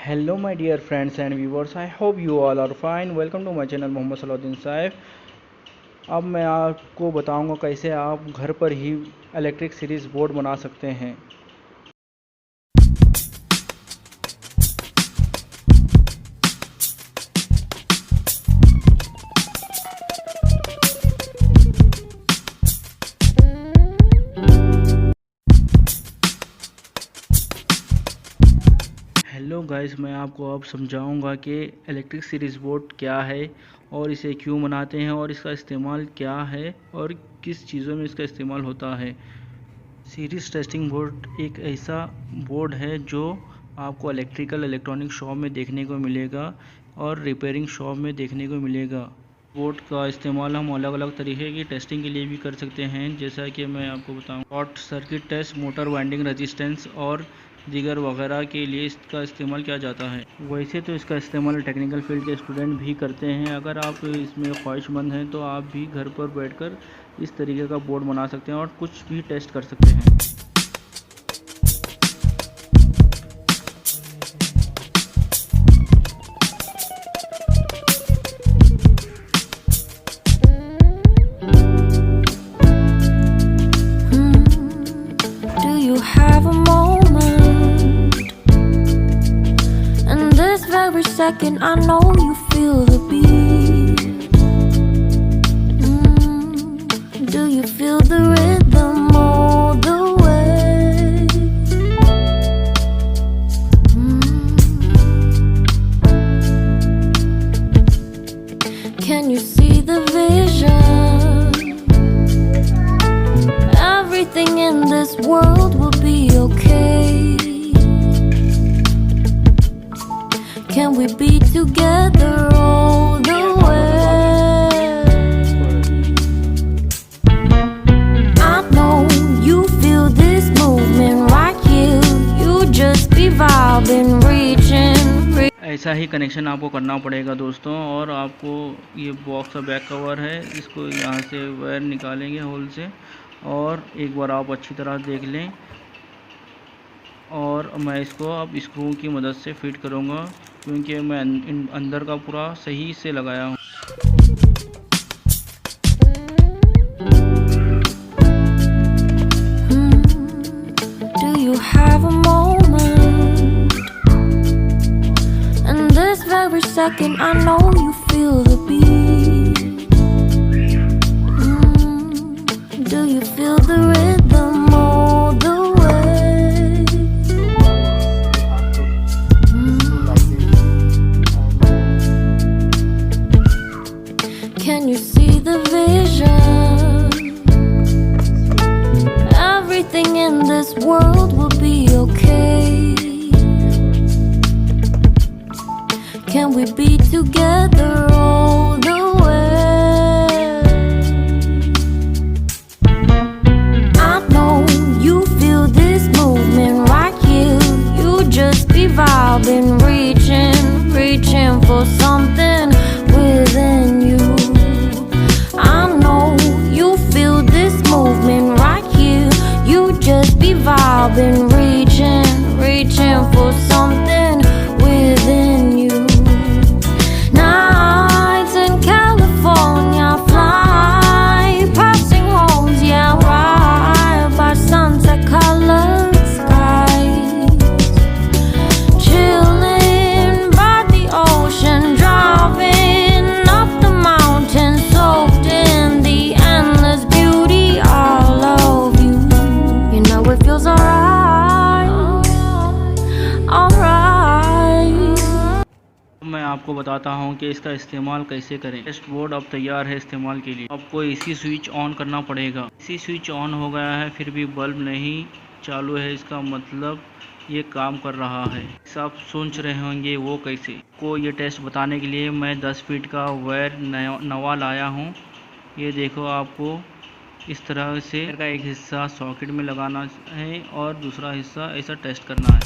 Hello my dear friends and viewers, I hope you all are fine. Welcome to my channel Mohammad Salauddin साहब। अब मैं आपको बताऊंगा कैसे आप घर पर ही इलेक्ट्रिक सीरीज बोर्ड बना सकते हैं। हेलो गाइस, मैं आपको अब समझाऊंगा कि इलेक्ट्रिक सीरीज बोर्ड क्या है और इसे क्यों बनाते हैं और इसका इस्तेमाल क्या है और किस चीज़ों में इसका इस्तेमाल होता है। सीरीज टेस्टिंग बोर्ड एक ऐसा बोर्ड है जो आपको इलेक्ट्रॉनिक शॉप में देखने को मिलेगा और रिपेयरिंग शॉप में देखने को मिलेगा। बोर्ड का इस्तेमाल हम अलग अलग तरीके की टेस्टिंग के लिए भी कर सकते हैं, जैसा कि मैं आपको बताऊं short circuit test, motor winding resistance और दीगर वगैरह के लिए इसका इस्तेमाल किया जाता है। वैसे तो इसका इस्तेमाल टेक्निकल फील्ड के स्टूडेंट भी करते हैं। अगर आप इसमें ख्वाहिशमंद हैं तो आप भी घर पर बैठकर इस तरीके का बोर्ड बना सकते हैं और कुछ भी टेस्ट कर सकते हैं। Every second I know you feel the beat. Do you feel the rhythm all the way? Can you see the vision? Everything in this world will be okay. Can we be together all the way? I know you feel this movement right here. You just be vibing, reaching. ऐसा ही connection आपको करना पड़ेगा दोस्तों। और आपको ये box का back cover है, इसको यहाँ से वायर निकालेंगे होल से और एक बार आप अच्छी तरह देख लें। और मैं इसको अब स्क्रू की मदद से फिट करूँगा, क्योंकि मैं अंदर का पूरा सही से लगाया हूँ। Do you have a moment? And this very second I know you feel the beat. Do you feel the rhythm all the way? Can you see the vision? Everything in this world will be okay. Can we be together all the way? I know you feel this movement right here. You just be vibing, reaching for something within you. I know you feel this movement right here. You just be vibing, reaching for something within you. Nights in California fly, passing homes, yeah, right by sunset colored skies, chilling by the ocean, driving up the mountain, soaked in the endless beauty all of you. You know it feels alright, alright. मैं आपको बताता हूं कि इसका इस्तेमाल कैसे करें। Test board अब तैयार है इस्तेमाल के लिए। आपको इसी स्विच ऑन करना पड़ेगा। इसी स्विच ऑन हो गया है, फिर भी बल्ब नहीं चालू है, इसका मतलब ये काम कर रहा है। आप सोच रहे होंगे वो कैसे। को ये टेस्ट बताने के लिए मैं 10 फीट का वायर नवा लाया हूँ। ये देखो, आपको इस तरह से का एक हिस्सा सॉकेट में लगाना है और दूसरा हिस्सा ऐसा टेस्ट करना है।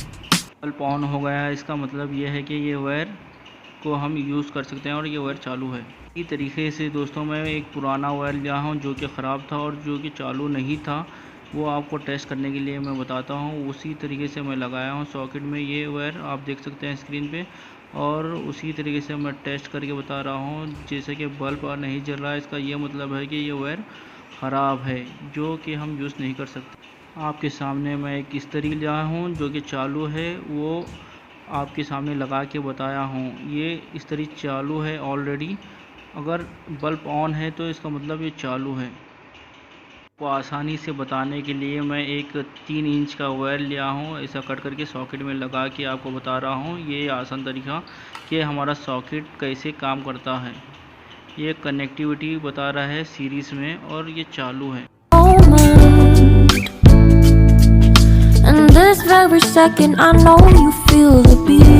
बल्ब ऑन हो गया है, इसका मतलब ये है कि ये वायर को हम यूज़ कर सकते हैं और ये वायर चालू है। इसी तरीके से दोस्तों मैं एक पुराना वायर लिया हूँ जो कि ख़राब था और जो कि चालू नहीं था। वो आपको टेस्ट करने के लिए मैं बताता हूँ। उसी तरीके से मैं लगाया हूँ सॉकेट में ये वायर, आप देख सकते हैं स्क्रीन पे, और उसी तरीके से मैं टेस्ट करके बता रहा हूँ। जैसे कि बल्ब नहीं जल रहा है, इसका ये मतलब है कि ये वायर ख़राब है, जो कि हम यूज़ नहीं कर सकते। आपके सामने मैं एक इस्त्री लिया हूँ जो कि चालू है, वो आपके सामने लगा के बताया हूँ। ये इस्त्री चालू है ऑलरेडी, अगर बल्ब ऑन है तो इसका मतलब ये चालू है। को आसानी से बताने के लिए मैं एक 3 इंच का वायर लिया हूँ, ऐसा कट करके सॉकेट में लगा के आपको बता रहा हूँ। ये आसान तरीका कि हमारा सॉकेट कैसे काम करता है। ये कनेक्टिविटी बता रहा है सीरीज़ में, और ये चालू है। And this very second I know you feel the beat.